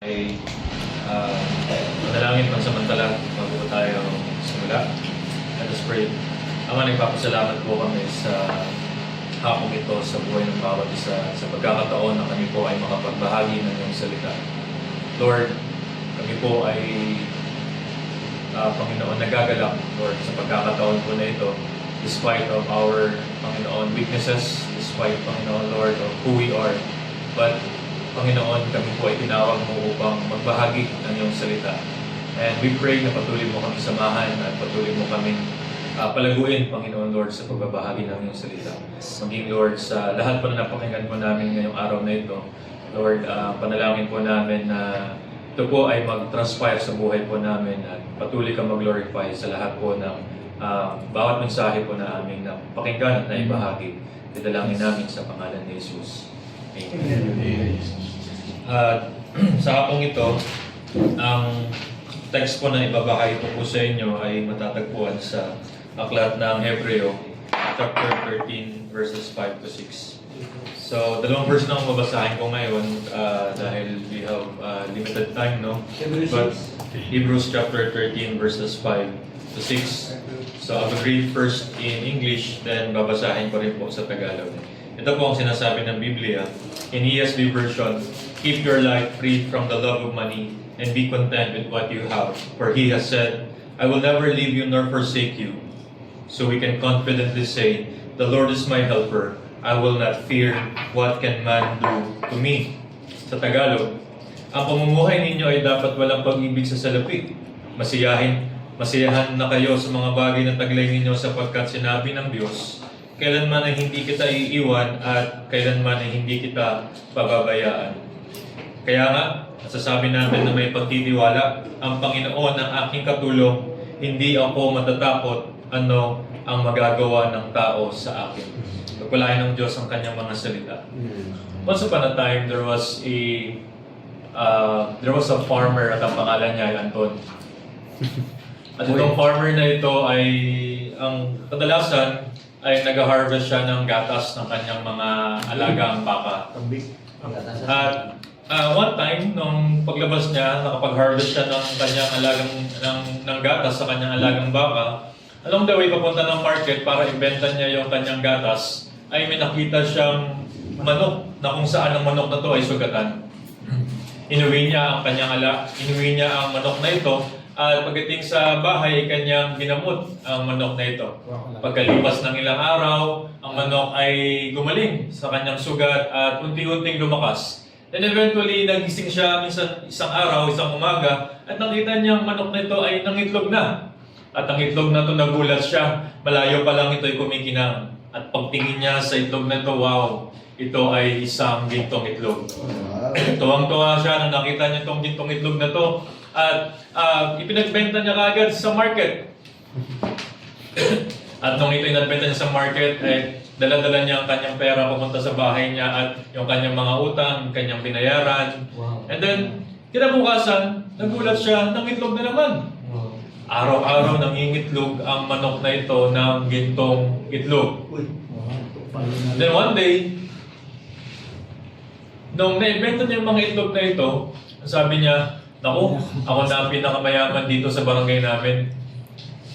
ay uh, manalangin pansamantala bago tayo simula. Let us pray. Ama, nagpapasalamat po kami sa hapong ito sa buhay ng bawat isa, sa pagkakataon na kami po ay makapagbahagi ng iyong salita. Lord, kami po ay Panginoon, nagagalak, Lord, sa pagkakataon po na ito, despite of our, Panginoon, weaknesses, despite, Panginoon, Lord, of who we are. But, Panginoon, kami po ay tinawag mo upang magbahagi ng iyong salita. And we pray na patuloy mo kami samahan at patuloy mo kami palaguin, Panginoon, Lord, sa pagbabahagi ng iyong salita. Maging, Lord, sa lahat po na napakinggan mo namin ngayong araw na ito, Lord, panalangin po namin na ito po ay mag-transpire sa buhay po namin at patuloy ka mag-glorify sa lahat po ng bawat mensahe po na aming pakinggan at naibahagi. Idalangin namin sa pangalan ni Jesus. Amen. Sa hapong ito, ang text po na ibabahagi ko po sa inyo ay matatagpuan sa aklat ng Hebreo, chapter 13, verses 5 to 6. So, dalawang verse na ang babasahin ko ngayon dahil we have limited time, no? But Hebrews chapter 13, verses 5 to 6. So, I will read first in English, then babasahin ko rin po sa Tagalog. Ito po ang sinasabi ng Biblia. In ESV version, keep your life free from the love of money and be content with what you have. For He has said, I will never leave you nor forsake you. So we can confidently say, the Lord is my helper. I will not fear what can man do to me. Sa Tagalog, ang pamumuhay ninyo ay dapat walang pag-ibig sa salapi. Masiyahan na kayo sa mga bagay na taglay ninyo sapagkat sinabi ng Diyos, kailanman ay hindi kita iiwan at kailanman ay hindi kita pababayaan. Kaya nga, nasasabi natin na may pagtitiwala, ang Panginoon ang aking katulong, hindi ako matatakot ano ang magagawa ng tao sa akin. Pagpalain ng Diyos ang kanyang mga salita. Once upon a time, there was a farmer at ang pangalan niya ay Anton. At itong farmer na ito ay, ang kadalasan, ay nag-harvest siya ng gatas ng kanyang mga alagang baka. At one time, nung paglabas niya, nakapag-harvest siya ng kanyang ng gatas sa kanyang alagang baka, along the way, papunta ng market para ibenta niya yung kanyang gatas, ay may nakita siyang manok na kung saan ang manok na to ay sugatan. Inuwi niya ang manok na ito at pagdating sa bahay, kanyang ginamot ang manok na ito. Pagkalipas ng ilang araw, ang manok ay gumaling sa kanyang sugat at unti-unting lumakas. And eventually, nagising siya isang araw, isang umaga, at nakita niya ang manok na ito ay nangitlog na. At ang itlog na ito, nagulat siya. Malayo pa lang ito ay kumikinang. At pagtingin niya sa itlog na ito, wow, ito ay isang gintong itlog. Tuwang-tuwa siya nang nakita niya itong gintong itlog na ito. At ipinagbenta niya kaagad sa market. At nung ito inagbenta niya sa market, dala-dala niya ang kanyang pera pumunta sa bahay niya at yung kanyang mga utang, kanyang binayaran. Wow. And then, kinabukasan, nagulat siya, nangitlog na naman. Wow. Araw-araw nangingitlog ang manok na ito ng gintong itlog. Wow. Then one day, nung naibenta niya yung mga itlog na ito, sabi niya, naku, ako na ang pinakamayaman dito sa barangay namin.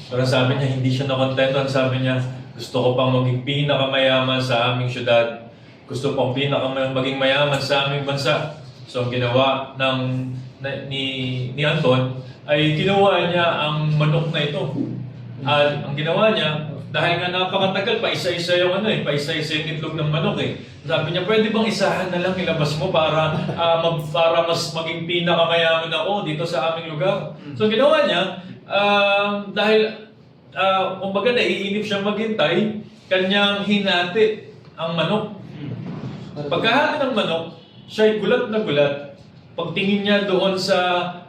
Pero sabi niya, hindi siya nakontento. Sabi niya, gusto ko pang maging pinakamayaman sa aming syudad. Gusto pang maging mayaman sa aming bansa. So, ang ginawa ni Anton ay kinuha niya ang manok na ito. At ang ginawa niya, dahil nga napakatagal, paisa-isa yung paisa-isa yung itlog ng manok eh. Sabi niya, pwede bang isahan na lang ilabas mo para mas maging pinakamayaman ako dito sa aming lugar? So, ginawa niya, dahil kumbaga naiinip siyang maghintay, kanyang hinati ang manok. Pagkahati ng manok, siya'y gulat na gulat. Pagtingin niya doon sa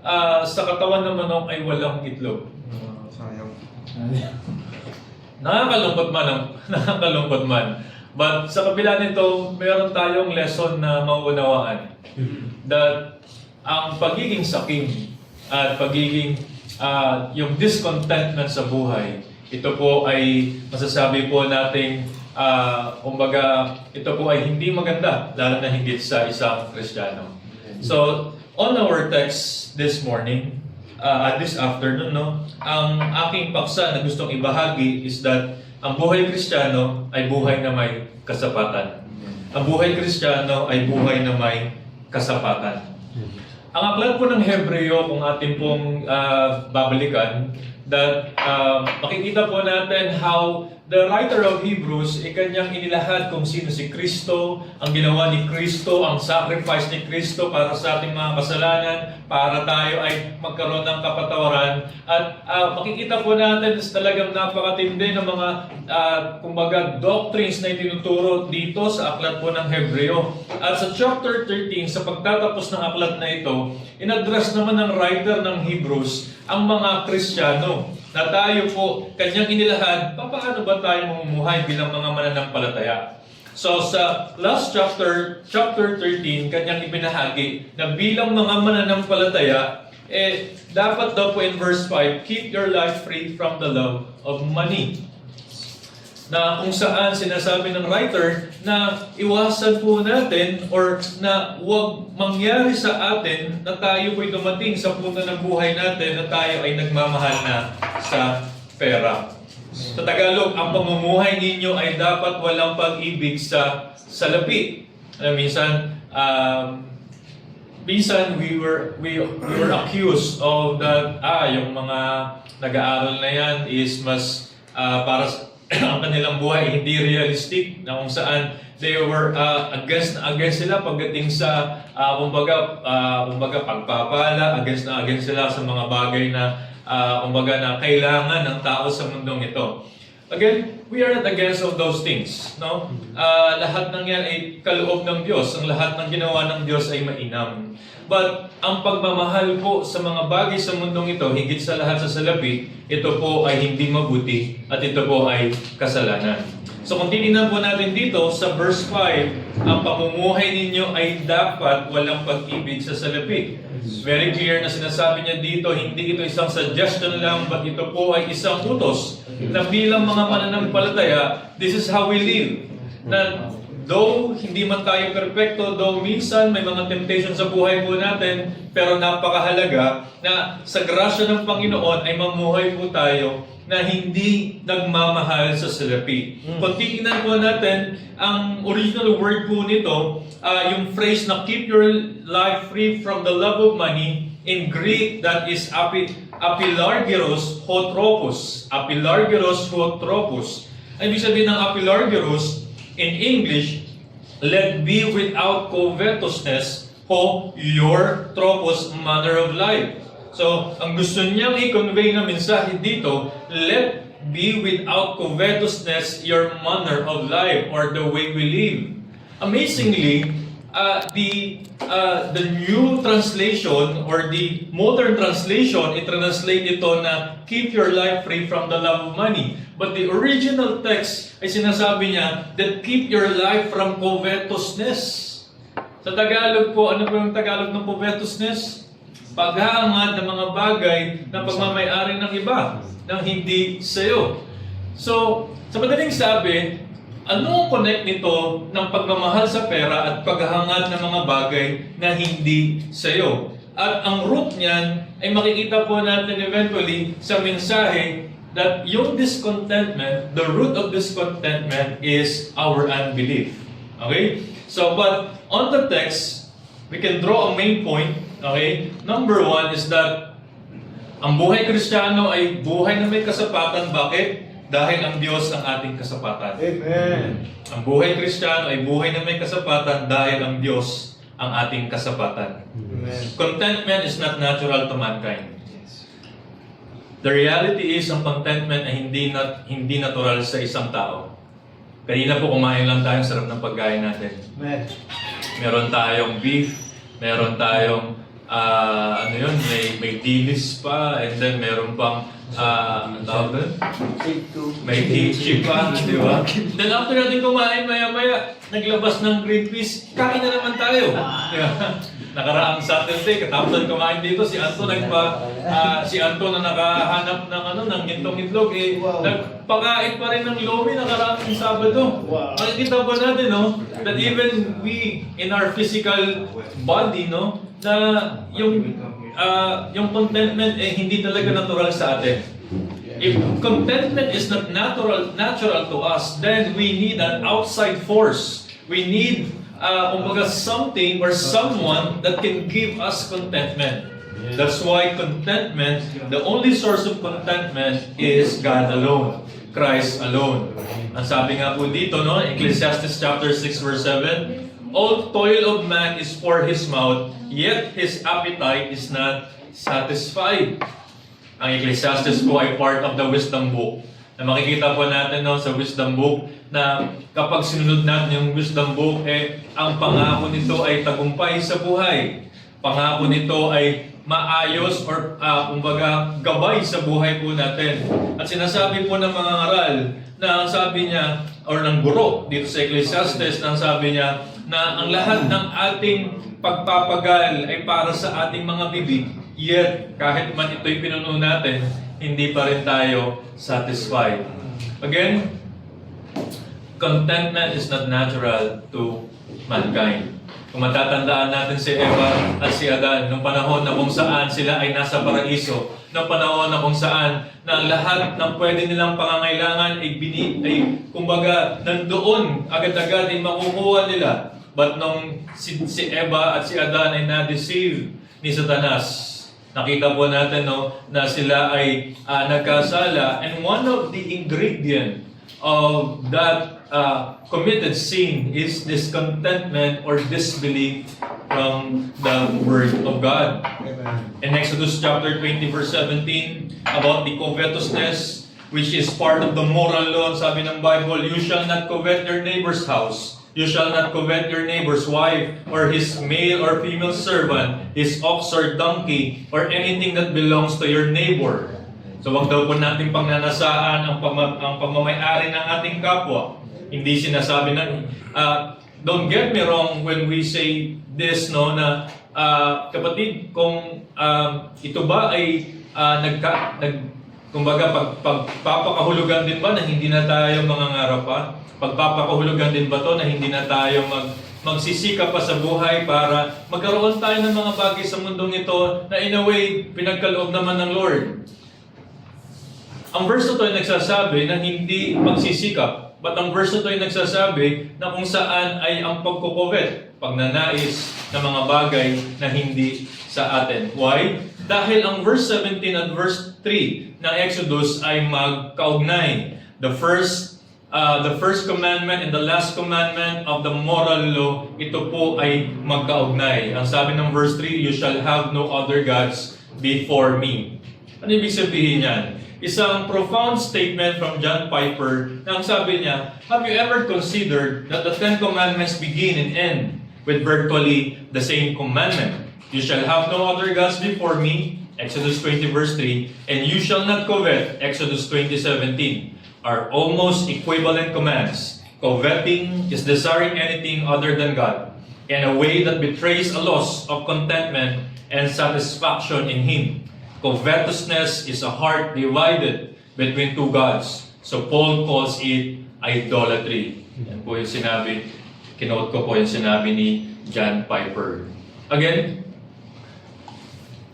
katawan ng manok ay walang itlog. Sayang. Nakakalungkot man. But sa kabila nito, mayroon tayong lesson na mauunawaan. That ang pagiging sakim at pagiging yung discontentment sa buhay, ito po ay masasabi po nating kumbaga ito po ay hindi maganda, lalo na higit sa isang Kristiyano. So, on our text this morning, this afternoon, no, ang aking paksa na gustong ibahagi is that ang buhay Kristiyano ay buhay na may kasapatan. Ang buhay Kristiyano ay buhay na may kasapatan. Ang aklat po ng Hebreo, kung atin pong babalikan, that makikita po natin how the writer of Hebrews ay kanyang inilahad kung sino si Kristo, ang ginawa ni Kristo, ang sacrifice ni Kristo para sa ating mga kasalanan, para tayo ay magkaroon ng kapatawaran. At makikita po natin is talagang napakatindi ng mga kumbaga doctrines na itinuturo dito sa aklat po ng Hebreo. At sa chapter 13, sa pagtatapos ng aklat na ito, inaddress naman ng writer ng Hebrews ang mga Kristiyano na tayo po kanyang inilahad, paano ba tayo mamumuhay bilang mga mananampalataya? So sa last chapter 13, kanyang ibinahagi na bilang mga mananampalataya, dapat daw po in verse 5, keep your life free from the love of money. Na kung saan sinasabi ng writer na iwasan po natin or na huwag mangyari sa atin na tayo po'y dumating sa punto ng buhay natin na tayo ay nagmamahal na sa pera. Sa Tagalog, ang pamumuhay ninyo ay dapat walang pag-ibig sa salapi. Minsan we were accused of that yung mga nag-aaral na yan is mas para ang kanilang buhay hindi realistic, na kung saan they were against sila pagdating sa kumbaga pagpapala, against sila sa mga bagay na kumbaga na kailangan ng tao sa mundong ito. Again, we are not against of those things, no? Lahat ng yan ay kaloob ng Diyos. Ang lahat ng ginawa ng Diyos ay mainam. But ang pagmamahal po sa mga bagay sa mundong ito, higit sa lahat sa salapi, ito po ay hindi mabuti at ito po ay kasalanan. So kung titingnan po natin dito sa verse 5, ang pamumuhay ninyo ay dapat walang pag-ibig sa salapi. Very clear na sinasabi niya dito, hindi ito isang suggestion lang, but ito po ay isang utos na bilang mga mananampalataya, this is how we live. Na though hindi man tayo perfecto, though minsan may mga temptation sa buhay po natin, pero napakahalaga na sa grasya ng Panginoon ay mamuhay po tayo na hindi nagmamahal sa salapi. Kung titignan po natin, ang original word po nito, yung phrase na keep your life free from the love of money, in Greek, that is apilargeros hotropos. Apilargeros hotropos. Ang ibig sabihin ng apilargeros, in English, let be without covetousness ho your tropos manner of life. So, ang gusto niyang i-convey na mensahe dito, let be without covetousness your manner of life or the way we live. Amazingly, the new translation or the modern translation, it-translate ito na keep your life free from the love of money. But the original text ay sinasabi niya that keep your life from covetousness. Sa Tagalog po, ano po yung Tagalog ng covetousness? Paghahangat ng mga bagay na pagmamay-ari ng iba nang hindi sa'yo. So, sa madaling sabi, anong connect nito ng pagmamahal sa pera at paghahangad ng mga bagay na hindi sa'yo? At ang root niyan ay makikita po natin eventually sa mensahe that yung discontentment, the root of discontentment is our unbelief. Okay? So, but on the text, we can draw a main point. Okay? Number one is that ang buhay Kristiyano ay buhay na may kasapatan. Bakit? Dahil ang Diyos ang ating kasapatan. Amen. Ang buhay Kristiyano ay buhay na may kasapatan dahil ang Diyos ang ating kasapatan. Amen. Contentment is not natural to mankind. The reality is, ang contentment ay hindi natural sa isang tao. Kanina po kumain lang tayong sarap ng pagkain natin. Amen. Meron tayong beef, meron tayong may dilis pa, and then meron pang ang tawag doon? May kimchi pa, di ba? Then after natin kumain, maya-maya, naglabas ng green peas, kain na naman tayo. Di ba? Nakaraang Saturday, katapos kumain dito, si Anto si Anto na nakahanap ng gintong itlog, nagpakain pa rin ng lomi nakaraang Sabado. Makikita po natin, no, that even we, in our physical body, no, na yung contentment hindi talaga natural sa atin. If contentment is not natural to us, then we need an outside force. We need something or someone that can give us contentment. That's why contentment, the only source of contentment is God alone, Christ alone. Ang sabi nga po dito, no, Ecclesiastes chapter 6 verse 7, all toil of man is for his mouth, yet his appetite is not satisfied. Ang Ecclesiastes po ay part of the wisdom book. Na makikita po natin, no, sa wisdom book na kapag sinunod natin yung wisdom book, ang pangako nito ay tagumpay sa buhay. Pangako nito ay maayos or kumbaga gabay sa buhay po natin. At sinasabi po ng mga ngaral na ang sabi niya, or ng guro dito sa Ecclesiastes, na ang sabi niya na ang lahat ng ating pagpapagal ay para sa ating mga bibig, yet kahit man ito'y pinuno natin, hindi pa rin tayo satisfied. Again, contentment is not natural to mankind. Kung matatandaan natin si Eva at si Adan, nung panahon na kung saan sila ay nasa paraiso, nung panahon na kung saan na lahat ng pwede nilang pangangailangan ay kumbaga nandoon agad-agad ay makukuha nila. But nung si Eva at si Adan ay na-deceive ni Satanas, nakita po natin, no, na sila ay nagkasala, and one of the ingredient of that committed sin is discontentment or disbelief from the Word of God. In Exodus chapter 20 verse 17, about the covetousness, which is part of the moral law, sabi ng Bible, you shall not covet your neighbor's house. You shall not covet your neighbor's wife, or his male or female servant, his ox or donkey, or anything that belongs to your neighbor. So wag daw po natin pangnanasaan ang pamamayari ng ating kapwa. Hindi sinasabi na, don't get me wrong when we say this, no, na kapatid, kung ito ba ay kumbaga pagpapakahulugan din ba na hindi na tayo mangangarap pa? Pagpapakahulugan din ba to na hindi na tayo magsisikap pa sa buhay para magkaroon tayo ng mga bagay sa mundong ito na in a way pinagkaloob naman ng Lord? Ang verse na ito ay nagsasabi na hindi magsisikap, but ang verse na ito ay nagsasabi na kung saan ay ang pagkukovet, pagnanais ng mga bagay na hindi sa atin. Why? Dahil ang verse 17 at verse 3 ng Exodus ay magkaugnay. The first commandment and the last commandment of the moral law, ito po ay magkaugnay. Ang sabi ng verse 3, you shall have no other gods before me. Ano ibig sabihin yan? Isang profound statement from John Piper na ang sabi niya, have you ever considered that the Ten Commandments begin and end with virtually the same commandment? You shall have no other gods before me, Exodus 20 verse 3, and you shall not covet, Exodus 20:17, are almost equivalent commands. Coveting is desiring anything other than God in a way that betrays a loss of contentment and satisfaction in Him. Covetousness is a heart divided between two gods. So Paul calls it idolatry. Yan po yung sinabi, kinote ko po yung sinabi ni John Piper. Again,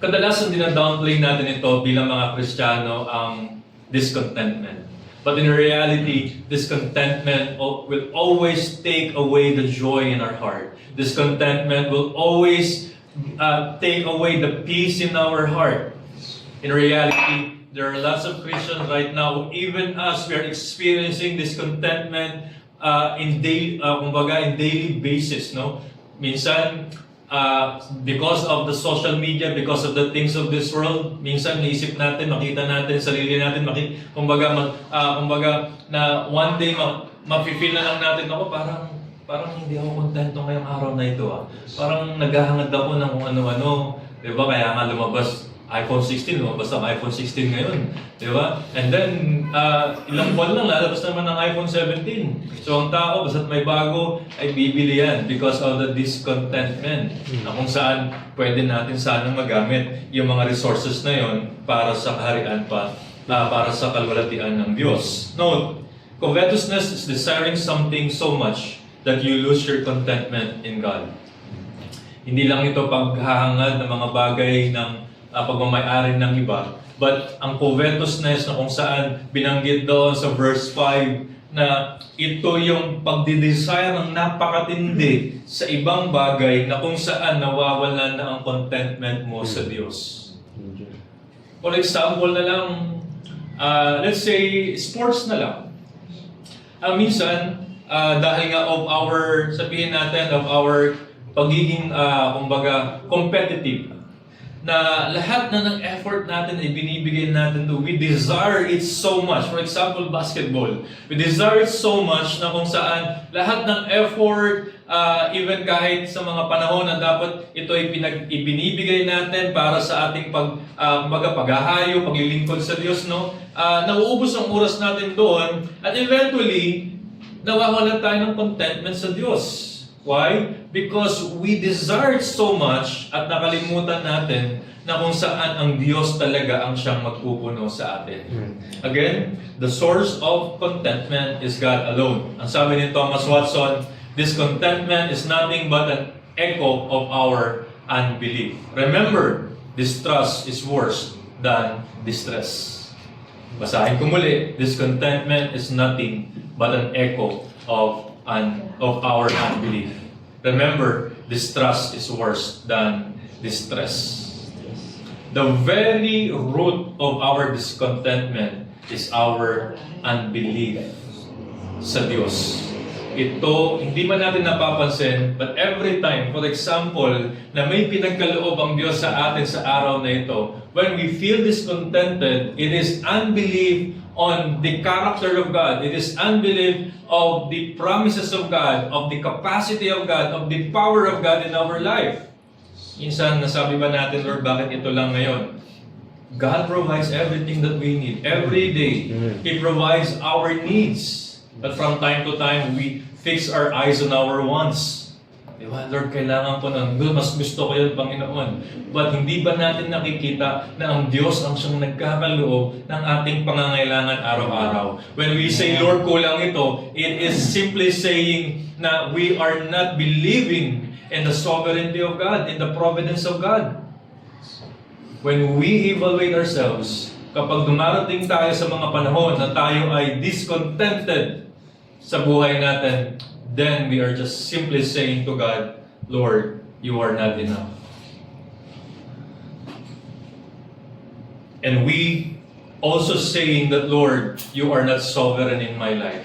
kadalasan dinadownplay natin ito bilang mga Kristiyano ang discontentment. But in reality, discontentment will always take away the joy in our heart. Discontentment will always take away the peace in our heart. In reality, there are lots of Christians right now, even us, we are experiencing discontentment in daily basis, no? Minsan, because of the social media, because of the things of this world, minsan naisip natin, makita natin, sarili natin, kumbaga na one day mafe-feel na lang natin, ako parang hindi ako kontento ngayong araw na ito. Parang naghahangad ako ng kung ano-ano. Diba? Kaya nga lumabas iPhone 16, lumabas ang iPhone 16 ngayon. Di ba? And then, ilang buwan lang, lalabas naman ng iPhone 17. So ang tao, basta't may bago, ay bibili yan because of the discontentment. Na kung saan pwede natin sana magamit yung mga resources na yon para sa kaharian pa, para sa kalwalatian ng Diyos. Note, covetousness is desiring something so much that you lose your contentment in God. Hindi lang ito paghahangad ng mga bagay ng pagmamayari ng iba, but ang covetousness na kung saan binanggit doon sa verse 5 na ito yung pagdidesire ng napakatindi sa ibang bagay na kung saan nawawalan na ang contentment mo sa Diyos. For example na lang, let's say, sports na lang. Minsan, dahil nga of our, sabihin natin, of our pagiging, kumbaga, competitive, na lahat na ng effort natin ay binibigay natin to. We desire it so much. For example, basketball. We desire it so much na kung saan lahat ng effort, even kahit sa mga panahon na dapat ito ay ibinibigay natin para sa ating paghahayo, paglilingkod sa Diyos, no? Nauubos ang oras natin doon at eventually, nawawalan tayo ng contentment sa Diyos. Why? Because we desired so much at nakalimutan natin na kung saan ang Diyos talaga ang siyang magpupuno sa atin. Again, the source of contentment is God alone. Ang sabi ni Thomas Watson, discontentment is nothing but an echo of our unbelief. Remember, distrust is worse than distress. Basahin ko muli, discontentment is nothing but an echo of our unbelief. Remember, distrust is worse than distress. The very root of our discontentment is our unbelief sa Diyos. Ito, hindi man natin napapansin, but every time, for example, na may pinagkaloob ang Diyos sa atin sa araw na ito, when we feel discontented, it is unbelief on the character of God. It is unbelief of the promises of God, of the capacity of God, of the power of God in our life. Minsan, nasabi ba natin, Lord, bakit ito lang ngayon? God provides everything that we need. Every day, He provides our needs. But from time to time, we fix our eyes on our wants. Diba? Lord, kailangan ko ng mas gusto ko yun, Panginoon. But hindi ba natin nakikita na ang Diyos ang siyang nagkakaloob ng ating pangangailangan araw-araw? When we say, Lord, kulang ito, it is simply saying na we are not believing in the sovereignty of God, in the providence of God. When we evaluate ourselves, kapag dumarating tayo sa mga panahon na tayo ay discontented sa buhay natin, then we are just simply saying to God, Lord, you are not enough. And we also saying that, Lord, you are not sovereign in my life.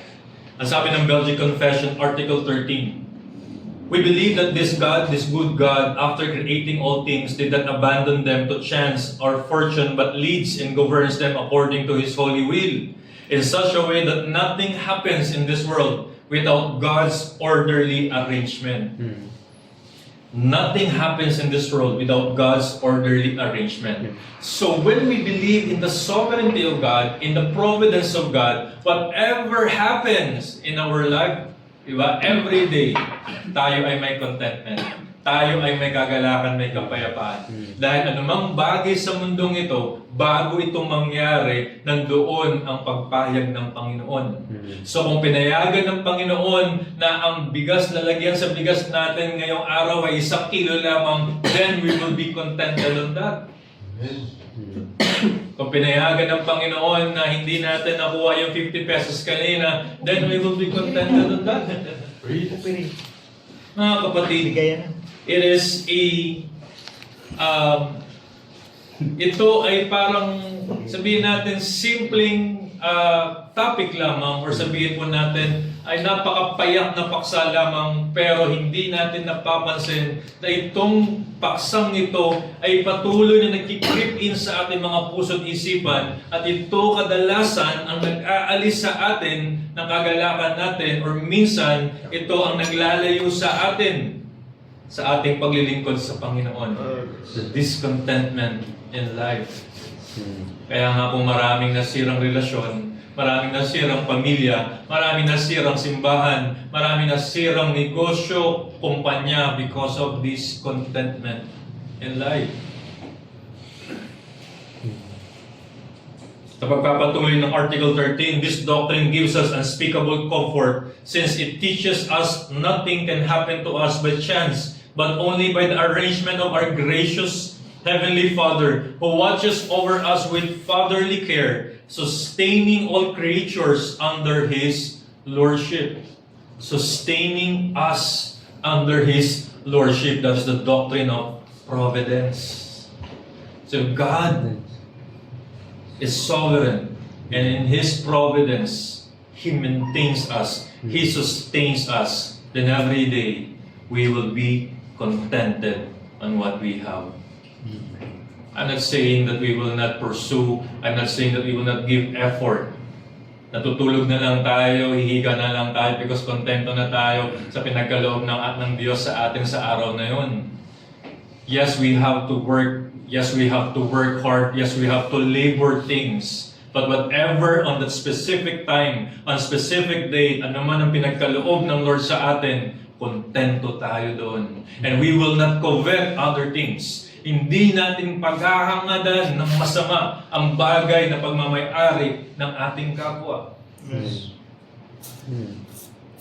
Ang sabi ng Belgic Confession, Article 13, we believe that this God, this good God, after creating all things, did not abandon them to chance or fortune, but leads and governs them according to His holy will, in such a way that nothing happens in this world without God's orderly arrangement. Nothing happens in this world without God's orderly arrangement. So when we believe in the sovereignty of God, in the providence of God, whatever happens in our life, diba, every day, tayo ay may contentment. Tayo ay may kagalakan, may kapayapaan. Dahil anumang bagay sa mundong ito, bago itong mangyari, nandoon ang pagpahayag ng Panginoon. So kung pinayagan ng Panginoon na ang bigas na lagyan sa bigas natin ngayong araw ay 1 kilo lamang, then we will be contented on that. Kung pinayagan ng Panginoon na hindi natin nakuha yung 50 pesos kanina, then we will be contented on that. Mga kapatid, it is ito ay parang sabihin natin simpleng topic lamang, or sabihin po natin ay napakapayak na paksa lamang, pero hindi natin napapansin na itong paksang ito ay patuloy na nagki-creep in sa ating mga puso't isipan, at ito kadalasan ang nag-aalis sa atin ng kagalakan natin, or minsan ito ang naglalayo sa atin sa ating paglilingkod sa Panginoon. The discontentment in life. Kaya nga po maraming nasirang relasyon, maraming nasirang pamilya, maraming nasirang simbahan, maraming nasirang negosyo, kumpanya because of discontentment in life. Sa pagpapatuloy ng Article 13, this doctrine gives us unspeakable comfort since it teaches us nothing can happen to us by chance, but only by the arrangement of our gracious Heavenly Father, who watches over us with fatherly care, sustaining all creatures under His Lordship. Sustaining us under His Lordship. That's the doctrine of providence. So God is sovereign, and in His providence, He maintains us, He sustains us. Then every day, we will be contented on what we have. I'm not saying that we will not pursue, I'm not saying that we will not give effort. Natutulog na lang tayo, hihiga na lang tayo because kontento na tayo sa pinagkaloob ng Diyos sa atin sa araw na yun. Yes, we have to work. Yes, we have to work hard. Yes, we have to labor things. But whatever on that specific time, on specific date, ano man ang pinagkaloob ng Lord sa atin, kontento tayo doon. And we will not covet other things. Hindi natin paghahangadan ng masama ang bagay na pagmamayari ng ating kapwa. Yes.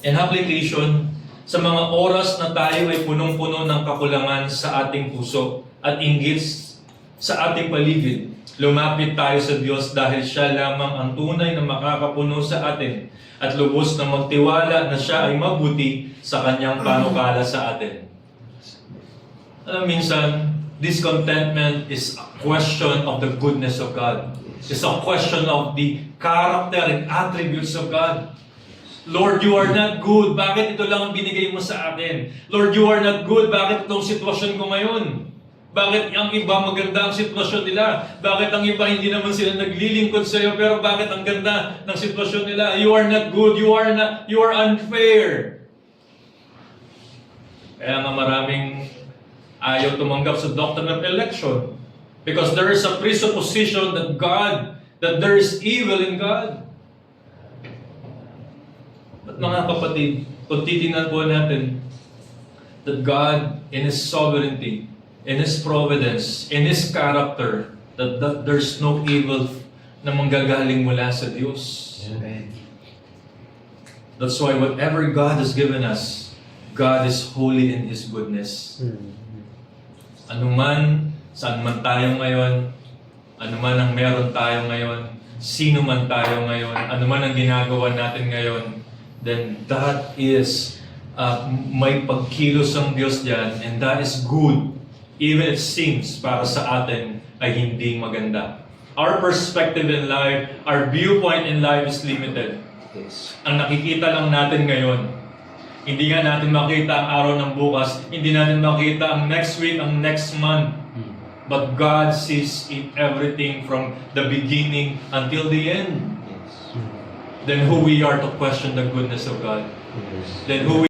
In application, sa mga oras na tayo ay punong-puno ng kakulangan sa ating puso at inggit sa ating paligid, lumapit tayo sa Diyos dahil Siya lamang ang tunay na makakapuno sa atin at lubos na magtiwala na Siya ay mabuti sa Kanyang panukala sa atin. Alam, minsan, discontentment is a question of the goodness of God. It's a question of the character and attributes of God. Lord, you are not good. Bakit ito lang ang binigay mo sa akin? Lord, you are not good. Bakit itong sitwasyon ko ngayon? Bakit ang iba maganda ang sitwasyon nila? Bakit ang iba hindi naman sila naglilingkod sa iyo, pero bakit ang ganda ng sitwasyon nila? You are not good. You are unfair. Kaya nga maraming ayaw tumanggap sa doctrine of election because there is a presupposition that there is evil in God. At mga kapatid, kung titingnan po natin that God in His sovereignty, in His providence, in His character, that there's no evil na manggagaling mula sa Diyos. Amen. That's why whatever God has given us, God is holy in His goodness. Anuman, saan man tayo ngayon, anuman ang meron tayo ngayon, sino man tayo ngayon, anuman ang ginagawa natin ngayon, then that is, may pagkilos ang Diyos diyan, and that is good, even if it seems para sa atin ay hindi maganda. Our perspective in life, our viewpoint in life is limited. Yes. Ang nakikita lang natin ngayon, hindi nga natin makita ang araw ng bukas, hindi natin makita ang next week, ang next month. But God sees everything from the beginning until the end. Yes. Then who we are to question the goodness of God? Yes. Then who